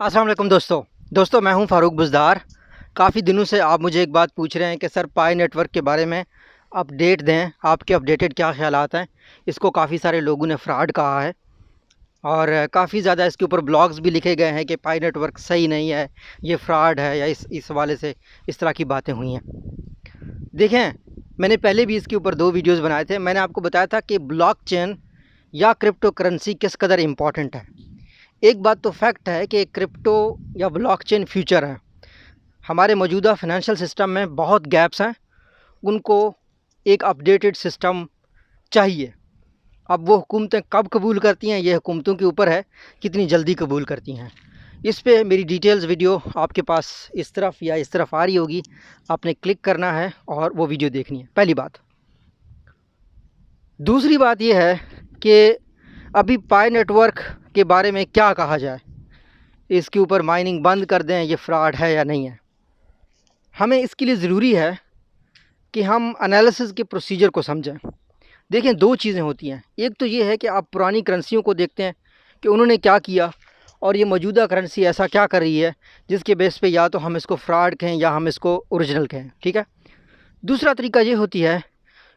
अस्सलाम वालेकुम दोस्तों मैं हूं फ़ारूक बुज़दार। काफ़ी दिनों से आप मुझे एक बात पूछ रहे हैं कि सर पाई नेटवर्क के बारे में अपडेट दें, आपके अपडेटेड क्या ख़यालात हैं। इसको काफ़ी सारे लोगों ने फ्रॉड कहा है और काफ़ी ज़्यादा इसके ऊपर ब्लॉग्स भी लिखे गए हैं कि पाई नेटवर्क सही नहीं है, ये फ्रॉड है, या इस हवाले से इस तरह की बातें हुई हैं। देखें, मैंने पहले भी इसके ऊपर 2 वीडियोज़ बनाए थे। मैंने आपको बताया था कि ब्लॉकचेन या क्रिप्टो करेंसी किस कदर इम्पॉर्टेंट है। एक बात तो फैक्ट है कि क्रिप्टो या ब्लॉकचेन फ्यूचर है। हमारे मौजूदा फाइनेंशियल सिस्टम में बहुत गैप्स हैं, उनको एक अपडेटेड सिस्टम चाहिए। अब वो हुकूमतें कब कबूल करती हैं, ये हुकूमतों के ऊपर है, कितनी जल्दी कबूल करती हैं। इस पे मेरी डिटेल्स वीडियो आपके पास इस तरफ या इस तरफ आ रही होगी, आपने क्लिक करना है और वो वीडियो देखनी है, पहली बात। दूसरी बात ये है कि अभी पाई नेटवर्क के बारे में क्या कहा जाए, इसके ऊपर माइनिंग बंद कर दें, ये फ्रॉड है या नहीं है। हमें इसके लिए ज़रूरी है कि हम एनालिसिस के प्रोसीजर को समझें। देखें, 2 चीज़ें होती हैं। एक तो ये है कि आप पुरानी करेंसियों को देखते हैं कि उन्होंने क्या किया और ये मौजूदा करेंसी ऐसा क्या कर रही है जिसके बेस पे या तो हम इसको फ्रॉड कहें या हम इसको ओरिजिनल कहें, ठीक है। दूसरा तरीका ये होती है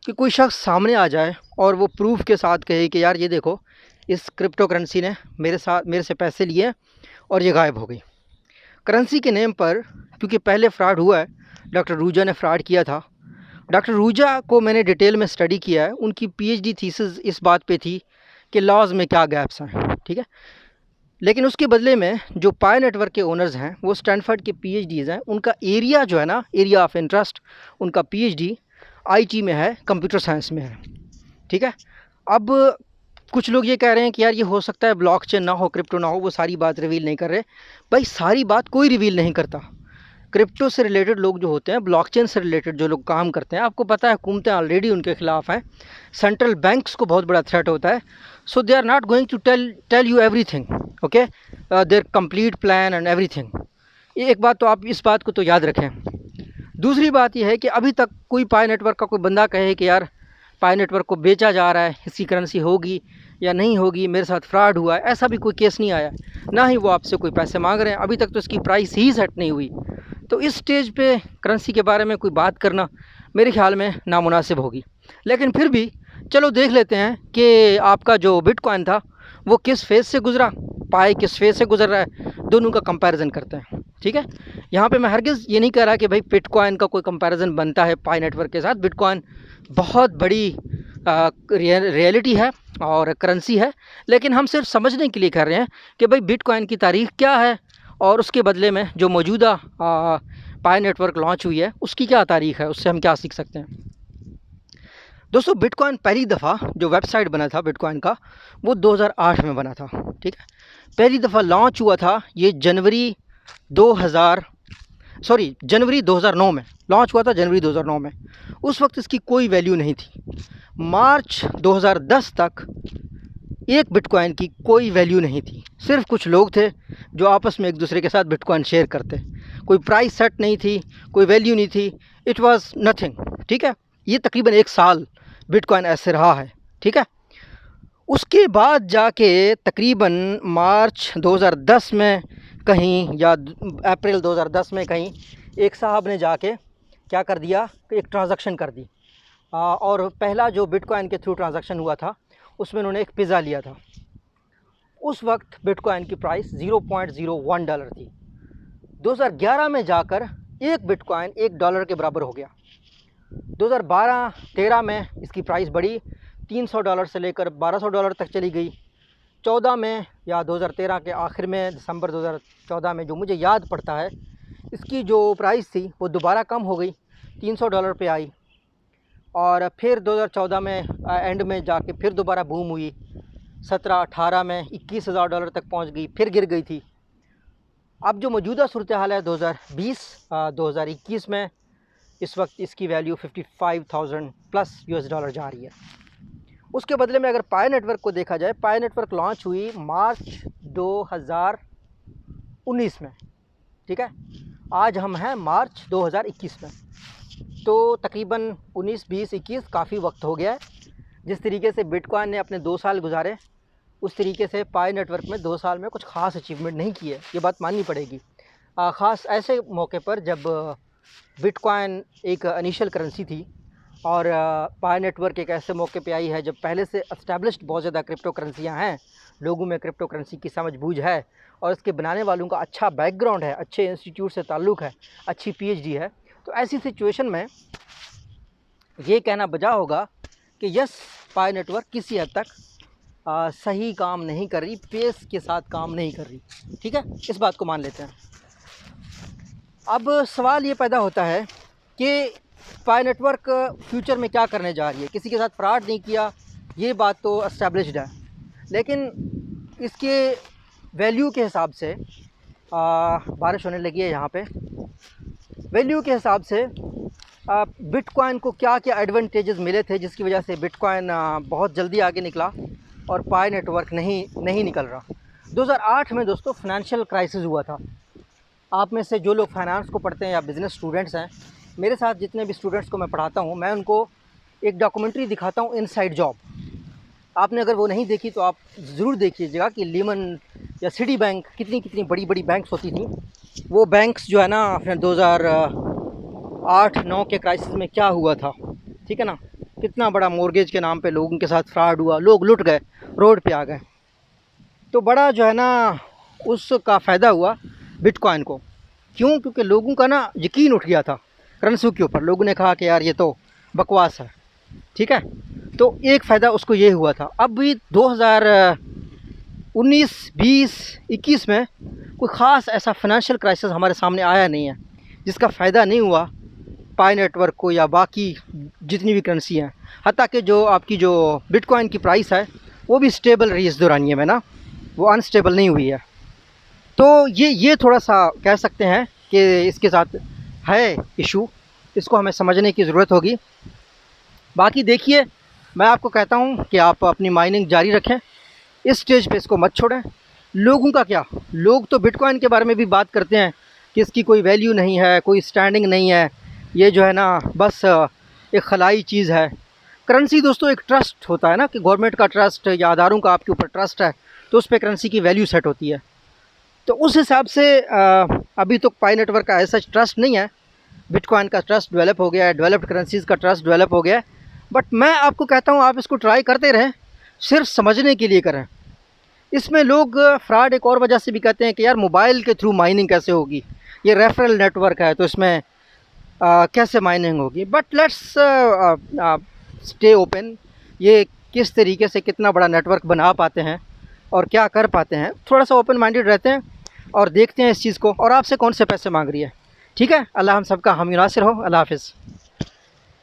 कि कोई शख्स सामने आ जाए और वो प्रूफ के साथ कहे कि यार ये देखो, इस क्रिप्टो करेंसी ने मेरे से पैसे लिए और ये गायब हो गई। करेंसी के नेम पर, क्योंकि पहले फ्रॉड हुआ है, डॉक्टर रूजा ने फ्रॉड किया था। डॉक्टर रूजा को मैंने डिटेल में स्टडी किया है। उनकी पीएचडी थीसिस इस बात पे थी कि लॉज में क्या गैप्स हैं, ठीक है। लेकिन उसके बदले में जो पाई नेटवर्क के ओनर्स हैं वो स्टैनफोर्ड के पीएचडीज़ हैं। उनका एरिया जो है ना, एरिया ऑफ इंटरेस्ट, उनका पीएचडी आईटी में है, कंप्यूटर साइंस में है, ठीक है। अब कुछ लोग ये कह रहे हैं कि यार ये हो सकता है ब्लॉकचेन ना हो, क्रिप्टो ना हो, वो सारी बात रिवील नहीं कर रहे। भाई सारी बात कोई रिवील नहीं करता। क्रिप्टो से रिलेटेड लोग जो होते हैं, ब्लॉकचेन से रिलेटेड जो लोग काम करते हैं, आपको पता है हुकूमतें ऑलरेडी उनके खिलाफ हैं। सेंट्रल बैंक्स को बहुत बड़ा थ्रेट होता है। So they are not going to tell you everything, okay, their complete plan and everything. ये एक बात तो आप इस बात को तो याद रखें। दूसरी बात यह है कि अभी तक कोई पाई नेटवर्क का कोई बंदा कहे कि यार पाई नेटवर्क को बेचा जा रहा है, इसकी करेंसी होगी या नहीं होगी, मेरे साथ फ्रॉड हुआ है, ऐसा भी कोई केस नहीं आया। ना ही वो आपसे कोई पैसे मांग रहे हैं। अभी तक तो इसकी प्राइस ही सेट नहीं हुई। तो इस स्टेज पे करेंसी के बारे में कोई बात करना मेरे ख्याल में नामुनासिब होगी। लेकिन फिर भी चलो देख लेते हैं कि आपका जो बिटकॉइन था वो किस फेज़ से गुज़रा, पाई किस फेज़ से गुज़र रहा है, दोनों का कंपैरिजन करते हैं, ठीक है। यहाँ पे मैं हरगिज़ ये नहीं कह रहा कि भाई बिटकॉइन का कोई कंपैरिजन बनता है पाई नेटवर्क के साथ। बिटकॉइन बहुत बड़ी रियलिटी है और करेंसी है, लेकिन हम सिर्फ समझने के लिए कर रहे हैं कि भाई बिटकॉइन की तारीख क्या है और उसके बदले में जो मौजूदा पाई नेटवर्क लॉन्च हुई है उसकी क्या तारीख है, उससे हम क्या सीख सकते हैं। दोस्तों, बिटकॉइन पहली दफ़ा जो वेबसाइट बना था बिटकॉइन का, वो 2008 में बना था, ठीक है। पहली दफ़ा लॉन्च हुआ था ये जनवरी 2009 में लॉन्च हुआ था, जनवरी 2009 में। उस वक्त इसकी कोई वैल्यू नहीं थी। मार्च 2010 तक एक बिटकॉइन की कोई वैल्यू नहीं थी। सिर्फ कुछ लोग थे जो आपस में एक दूसरे के साथ बिटकॉइन शेयर करते। कोई प्राइस सेट नहीं थी, कोई वैल्यू नहीं थी, इट वाज नथिंग, ठीक है। ये तकरीबन 1 साल बिटकॉइन ऐसे रहा है, ठीक है। उसके बाद जाके तकरीबन मार्च 2010 में कहीं या अप्रैल 2010 में कहीं एक साहब ने जाके क्या कर दिया कि एक ट्रांजैक्शन कर दी। और पहला जो बिटकॉइन के थ्रू ट्रांजैक्शन हुआ था उसमें उन्होंने एक पिज़्ज़ा लिया था। उस वक्त बिटकॉइन की प्राइस $0.01 थी। 2011 में जाकर एक बिटकॉइन $1 के बराबर हो गया। 2012-13 में इसकी प्राइस बढ़ी, $300 से लेकर $1200 तक चली गई। 14 में या 2013 के आखिर में, दिसंबर 2014 में जो मुझे याद पड़ता है, इसकी जो प्राइस थी वो दोबारा कम हो गई, $300 पे आई। और फिर 2014 में एंड में जाके फिर दोबारा बूम हुई। 17-18 में $21,000 तक पहुंच गई, फिर गिर गई थी। अब जो मौजूदा सूरत हाल है 2020-2021 में, इस वक्त इसकी वैल्यू 55,000 प्लस $US जा रही है। उसके बदले में अगर पाई नेटवर्क को देखा जाए, पाई नेटवर्क लॉन्च हुई मार्च 2019 में, ठीक है। आज हम हैं मार्च 2021 में, तो तकरीबन 19, 20, 21 काफ़ी वक्त हो गया है। जिस तरीके से बिटकॉइन ने अपने 2 साल गुजारे, उस तरीके से पाई नेटवर्क में 2 साल में कुछ ख़ास अचीवमेंट नहीं की है, ये बात माननी पड़ेगी। ख़ास ऐसे मौके पर जब बिटकॉइन एक इनिशियल करेंसी थी और पाई नेटवर्क एक ऐसे मौके पे आई है जब पहले से एस्टैब्लिश्ड बहुत ज़्यादा क्रिप्टो करेंसियाँ हैं, लोगों में क्रिप्टो करेंसी की समझ-बूझ है और इसके बनाने वालों का अच्छा बैकग्राउंड है, अच्छे इंस्टीट्यूट से ताल्लुक़ है, अच्छी पीएचडी है। तो ऐसी सिचुएशन में ये कहना बजा होगा कि यस, पाई नेटवर्क किसी हद तक सही काम नहीं कर रही, पेस के साथ काम नहीं कर रही। ठीक है, इस बात को मान लेते हैं। अब सवाल ये पैदा होता है कि पाई नेटवर्क फ्यूचर में क्या करने जा रही है। किसी के साथ फ्रॉड नहीं किया, ये बात तो एस्टैब्लिश्ड है, लेकिन इसके वैल्यू के हिसाब से बारिश होने लगी है यहाँ पे। वैल्यू के हिसाब से बिटकॉइन को क्या क्या एडवांटेजेस मिले थे जिसकी वजह से बिटकॉइन बहुत जल्दी आगे निकला और पाई नेटवर्क नहीं निकल रहा। 2008 में दोस्तों फाइनेंशियल क्राइसिस हुआ था। आप में से जो लोग फाइनेंस को पढ़ते हैं या बिज़नेस स्टूडेंट्स हैं, मेरे साथ जितने भी स्टूडेंट्स को मैं पढ़ाता हूँ, मैं उनको एक डॉक्यूमेंट्री दिखाता हूँ, इनसाइड जॉब। आपने अगर वो नहीं देखी तो आप ज़रूर देखिएगा कि लीमन या सिटी बैंक, कितनी बड़ी बड़ी बैंक्स होती थी। वो बैंक्स जो है ना, अपने 2008-9 के क्राइसिस में क्या हुआ था, ठीक है ना, कितना बड़ा मॉर्गेज के नाम पे लोगों के साथ फ्रॉड हुआ, लोग लुट गए, रोड पे आ गए। तो बड़ा जो है ना उसका फ़ायदा हुआ बिटकॉइन को। क्यों? क्योंकि लोगों का ना यकीन उठ गया था करेंसी के ऊपर। लोगों ने कहा कि यार ये तो बकवास है। ठीक है, तो एक फ़ायदा उसको ये हुआ था। अब भी 2019, 20, 21 में कोई ख़ास ऐसा फाइनेंशियल क्राइसिस हमारे सामने आया नहीं है जिसका फ़ायदा नहीं हुआ पाई नेटवर्क को या बाकी जितनी भी करेंसी हैं। हत्ता कि जो आपकी जो बिटकॉइन की प्राइस है वो भी स्टेबल रही इस दौरानिए में ना, वो अनस्टेबल नहीं हुई है। तो ये थोड़ा सा कह सकते हैं कि इसके साथ है इशू, इसको हमें समझने की ज़रूरत होगी। बाकी देखिए, मैं आपको कहता हूँ कि आप अपनी माइनिंग जारी रखें, इस स्टेज पे इसको मत छोड़ें। लोगों का क्या, लोग तो बिटकॉइन के बारे में भी बात करते हैं कि इसकी कोई वैल्यू नहीं है, कोई स्टैंडिंग नहीं है, ये जो है ना बस एक खलाई चीज़ है। करेंसी दोस्तों एक ट्रस्ट होता है ना, कि गवर्नमेंट का ट्रस्ट या अदारों का आपके ऊपर ट्रस्ट है, तो उस पर करेंसी की वैल्यू सेट होती है। तो उस हिसाब से अभी तो पाई नेटवर्क का ऐसा ट्रस्ट नहीं है। बिटकॉइन का ट्रस्ट डेवलप हो गया है, डेवलप्ड करेंसीज़ का ट्रस्ट डेवलप हो गया है। बट मैं आपको कहता हूँ आप इसको ट्राई करते रहें, सिर्फ समझने के लिए करें। इसमें लोग फ्रॉड एक और वजह से भी कहते हैं कि यार मोबाइल के थ्रू माइनिंग कैसे होगी, ये रेफरल नेटवर्क है तो इसमें कैसे माइनिंग होगी। बट लेट्स स्टे ओपन, ये किस तरीके से कितना बड़ा नेटवर्क बना पाते हैं और क्या कर पाते हैं, थोड़ा सा ओपन माइंडेड रहते हैं और देखते हैं इस चीज़ को। और आपसे कौन से पैसे मांग रही है। ठीक है, अल्लाह हम सबका हामी नासिर हो। अल्लाह हाफ़िज़।